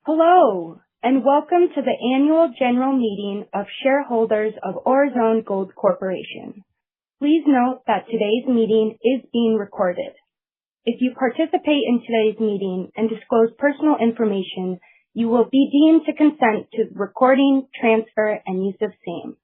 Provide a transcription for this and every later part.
Hello, and welcome to the Annual General Meeting of Shareholders of Orezone Gold Corporation. Please note that today's meeting is being recorded. If you participate in today's meeting and disclose personal information, you will be deemed to consent to recording, transfer, and use of same.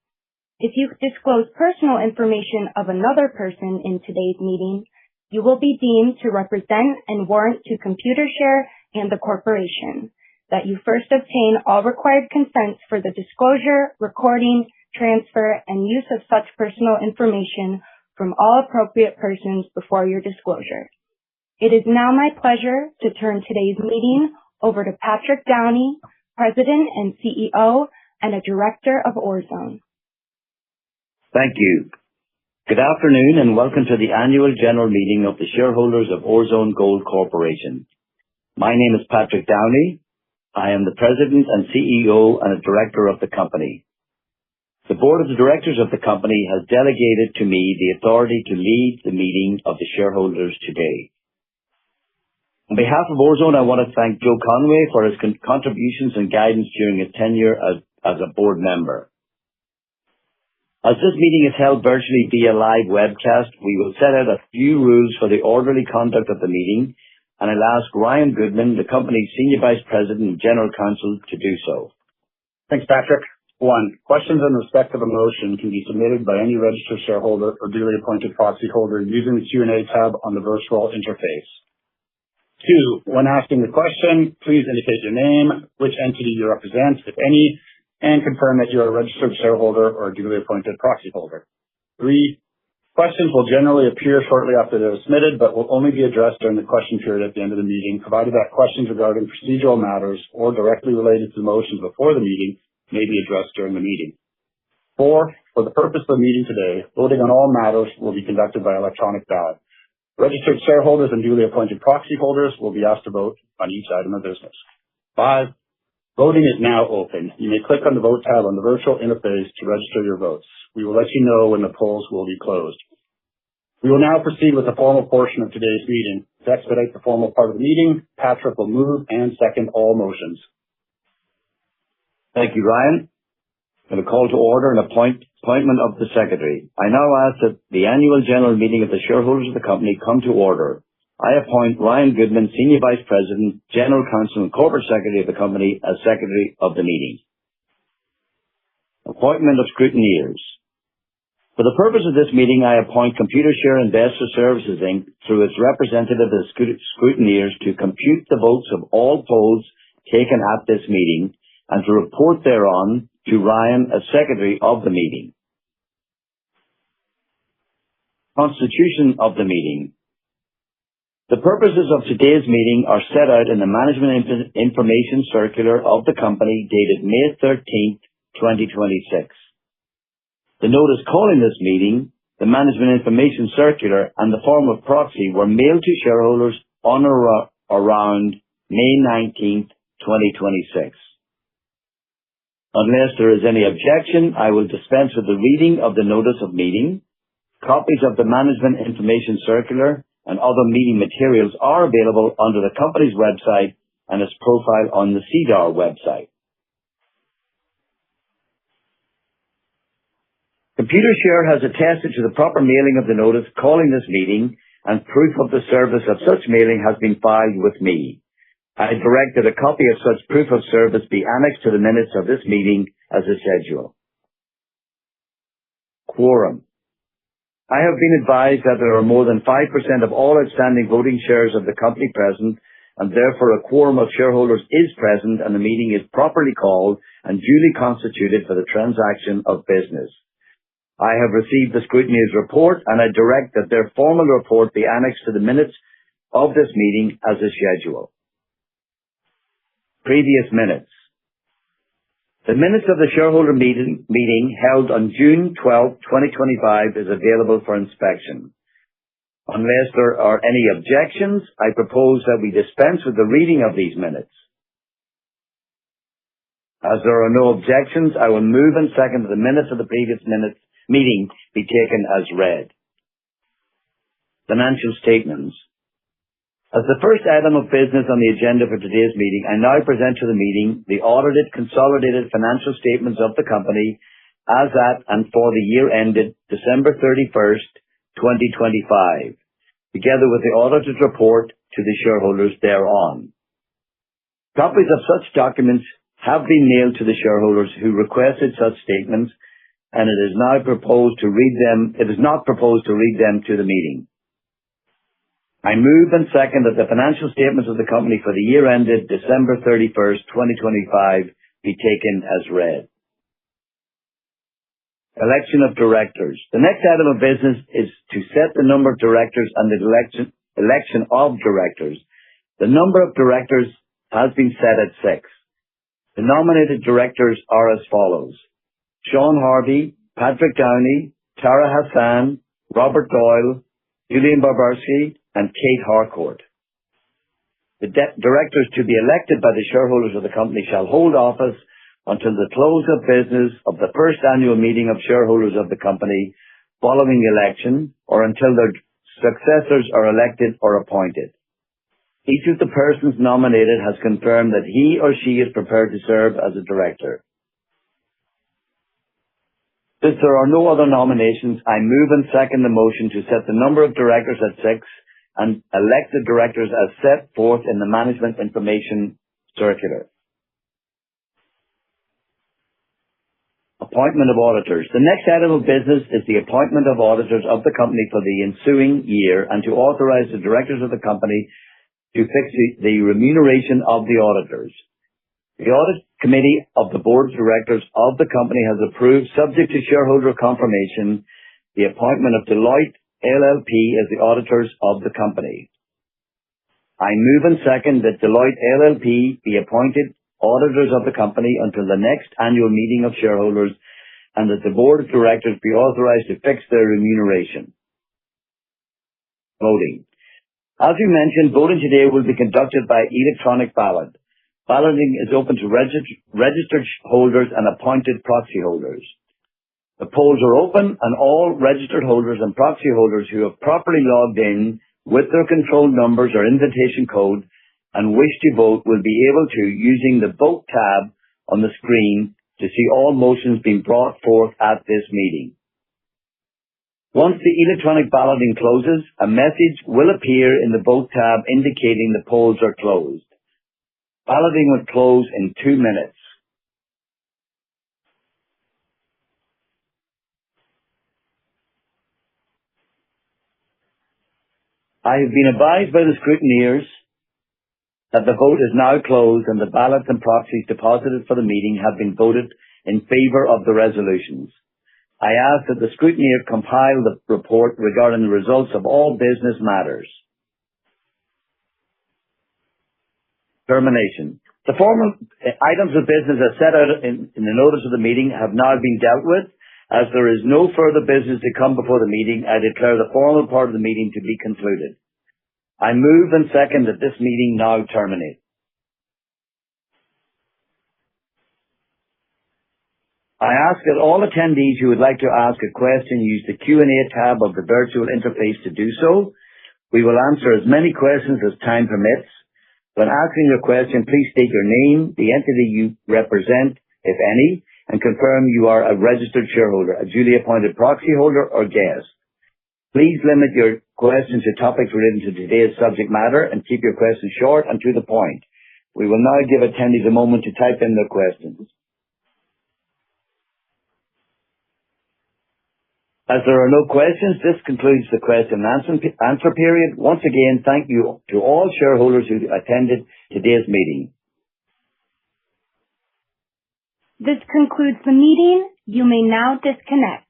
If you disclose personal information of another person in today's meeting, you will be deemed to represent and warrant to Computershare and the corporation that you first obtain all required consents for the disclosure, recording, transfer, and use of such personal information from all appropriate persons before your disclosure. It is now my pleasure to turn today's meeting over to Patrick Downey, President and CEO and a Director of Orezone. Thank you. Good afternoon and welcome to the Annual General Meeting of the Shareholders of Orezone Gold Corporation. My name is Patrick Downey. I am the President and CEO and a Director of the company. The Board of Directors of the company has delegated to me the authority to lead the meeting of the shareholders today. On behalf of Orezone, I want to thank Joe Conway for his contributions and guidance during his tenure as a board member. As this meeting is held virtually via live webcast, we will set out a few rules for the orderly conduct of the meeting, and I'll ask Ryan Goodman, the company's Senior Vice President and General Counsel, to do so. Thanks, Patrick. 1. Questions in respect of a motion can be submitted by any registered shareholder or duly appointed proxy holder using the Q&A tab on the virtual interface. 2. When asking the question, please indicate your name, which entity you represent, if any, and confirm that you are a registered shareholder or a duly appointed proxy holder. 3. Questions will generally appear shortly after they are submitted, but will only be addressed during the question period at the end of the meeting, provided that questions regarding procedural matters or directly related to the motions before the meeting may be addressed during the meeting. 4. For the purpose of the meeting today, voting on all matters will be conducted by electronic ballot. Registered shareholders and duly appointed proxy holders will be asked to vote on each item of business. 5. Voting is now open. You may click on the Vote tab on the virtual interface to register your votes. We will let you know when the polls will be closed. We will now proceed with the formal portion of today's meeting. To expedite the formal part of the meeting, Patrick will move and second all motions. Thank you, Ryan. I'm going to call to order an appointment of the Secretary. I now ask that the Annual General Meeting of the Shareholders of the company come to order. I appoint Ryan Goodman, Senior Vice President, General Counsel, and Corporate Secretary of the company as Secretary of the meeting. Appointment of Scrutineers. For the purpose of this meeting, I appoint Computershare Investor Services Inc. through its representative as scrutineers to compute the votes of all polls taken at this meeting and to report thereon to Ryan as Secretary of the meeting. Constitution of the meeting. The purposes of today's meeting are set out in the Management Information Circular of the company dated May 13th, 2026. The notice calling this meeting, the Management Information Circular, and the form of proxy were mailed to shareholders on or around May 19th, 2026. Unless there is any objection, I will dispense with the reading of the notice of meeting. Copies of the Management Information Circular and other meeting materials are available under the company's website and its profile on the SEDAR website. Computershare has attested to the proper mailing of the notice calling this meeting, and proof of the service of such mailing has been filed with me. I direct that a copy of such proof of service be annexed to the minutes of this meeting as a schedule. Quorum. I have been advised that there are more than 5% of all outstanding voting shares of the company present, and therefore a quorum of shareholders is present and the meeting is properly called and duly constituted for the transaction of business. I have received the scrutineer's report and I direct that their formal report be annexed to the minutes of this meeting as a schedule. Previous minutes. The minutes of the shareholder meeting held on June 12, 2025 is available for inspection. Unless there are any objections, I propose that we dispense with the reading of these minutes. As there are no objections, I will move and second the minutes of the previous meeting be taken as read. Financial statements. As the first item of business on the agenda for today's meeting, I now present to the meeting the audited consolidated financial statements of the company as at and for the year ended December 31st, 2025, together with the auditor's report to the shareholders thereon. Copies of such documents have been mailed to the shareholders who requested such statements, and it is not proposed to read them to the meeting. I move and second that the financial statements of the company for the year ended December 31st, 2025 be taken as read. Election of directors. The next item of business is to set the number of directors and the election of directors. The number of directors has been set at 6. The nominated directors are as follows: Sean Harvey, Patrick Downey, Tara Hassan, Robert Doyle, Julian Barbarsky, and Kate Harcourt. The directors to be elected by the shareholders of the company shall hold office until the close of business of the first annual meeting of shareholders of the company following the election, or until their successors are elected or appointed. Each of the persons nominated has confirmed that he or she is prepared to serve as a director. Since there are no other nominations, I move and second the motion to set the number of directors at 6 and elect the directors as set forth in the Management Information Circular. Appointment of auditors. The next item of business is the appointment of auditors of the company for the ensuing year and to authorize the directors of the company to fix the remuneration of the auditors. The audit committee of the board of directors of the company has approved, subject to shareholder confirmation, the appointment of Deloitte LLP as the auditors of the company. I move and second that Deloitte LLP be appointed auditors of the company until the next annual meeting of shareholders and that the board of directors be authorized to fix their remuneration. Voting. As we mentioned, voting today will be conducted by electronic ballot. Balloting is open to registered holders and appointed proxy holders. The polls are open and all registered holders and proxy holders who have properly logged in with their control numbers or invitation code and wish to vote will be able to, using the Vote tab on the screen, to see all motions being brought forth at this meeting. Once the electronic balloting closes, a message will appear in the Vote tab indicating the polls are closed. Balloting will close in 2 minutes. I have been advised by the scrutineers that the vote is now closed and the ballots and proxies deposited for the meeting have been voted in favour of the resolutions. I ask that the scrutineer compile the report regarding the results of all business matters. Termination. The formal items of business as set out in the notice of the meeting have now been dealt with. As there is no further business to come before the meeting, I declare the formal part of the meeting to be concluded. I move and second that this meeting now terminate. I ask that all attendees who would like to ask a question use the Q&A tab of the virtual interface to do so. We will answer as many questions as time permits. When asking your question, please state your name, the entity you represent, if any, and confirm you are a registered shareholder, a duly appointed proxy holder, or guest. Please limit your questions to topics relating to today's subject matter and keep your questions short and to the point. We will now give attendees a moment to type in their questions. As there are no questions, this concludes the question and answer period. Once again, thank you to all shareholders who attended today's meeting. This concludes the meeting. You may now disconnect.